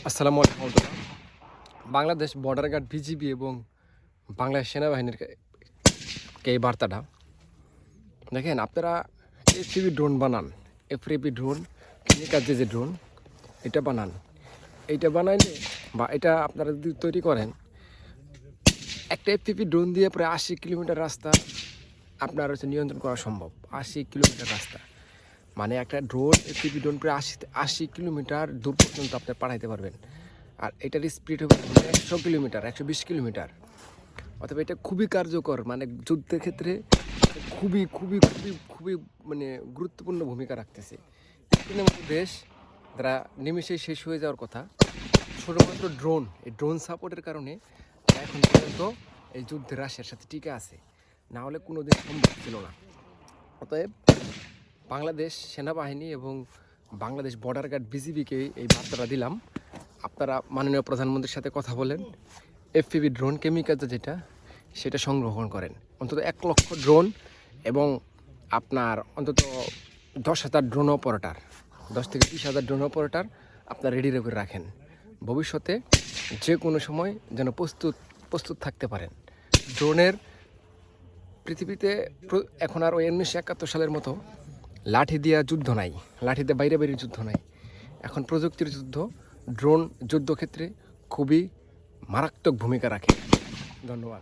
আসসালামু আলাইকুম রহমতুল্লাহ। Bangladesh border guard BGB এবং বাংলাদেশ সেনাবাহিনীর এই বার্তাটা দেখেন, আপনারা এফপিভি ড্রোন বানান, এফপিভি ড্রোন কেমিক্যাল যে ড্রোন এটা বানান। এইটা বানাইলে বা এটা আপনারা যদি তৈরি করেন, একটা এফপিভি ড্রোন দিয়ে প্রায় 80 কিলোমিটার রাস্তা আপনার নিয়ন্ত্রণ করা সম্ভব। 80 কিলোমিটার রাস্তা মানে একটা ড্রোন এফপিভি ড্রোন প্রায় 80 কিলোমিটার দূর পর্যন্ত আপনি পাঠাইতে পারবেন। আর এটার স্পিড হবে 100 কিলোমিটার, 120 কিলোমিটার। অথবা এটা খুবই কার্যকর, মানে যুদ্ধের ক্ষেত্রে খুবই খুবই খুবই খুবই মানে গুরুত্বপূর্ণ ভূমিকা রাখতেছে। তিনের মতো দেশ যারা নিমেষেই শেষ হয়ে যাওয়ার কথা, শুধুমাত্র ড্রোন, এই ড্রোন সাপোর্টের কারণে এখন পর্যন্ত এই যুদ্ধে রাশিয়ার সাথে টিকে আছে, না হলে কোনো দিন সম্ভব ছিল না। অতএব বাংলাদেশ সেনাবাহিনী এবং বাংলাদেশ বর্ডার গার্ড বিজিবিকে এই বার্তাটা দিলাম, আপনারা মাননীয় প্রধানমন্ত্রীর সাথে কথা বলেন, এফপিভি ড্রোন কেমিক্যাল যেটা সেটা সংগ্রহণ করেন, অন্তত 1 লক্ষ ড্রোন এবং আপনার অন্তত 10,000 ড্রোন অপারেটার, 10 থেকে 20,000 ড্রোন অপারেটার আপনার রেডি করে রাখেন। ভবিষ্যতে যে কোনো সময় যেন প্রস্তুত থাকতে পারেন। ড্রোনের পৃথিবীতে এখন আর ওই 1971 সালের মতো লাঠি দিয়া যুদ্ধ নাই, লাঠিতে বাইরে যুদ্ধ নাই। এখন প্রযুক্তির যুদ্ধ। ড্রোন যুদ্ধক্ষেত্রে খুবই মারাত্মক ভূমিকা রাখে। ধন্যবাদ।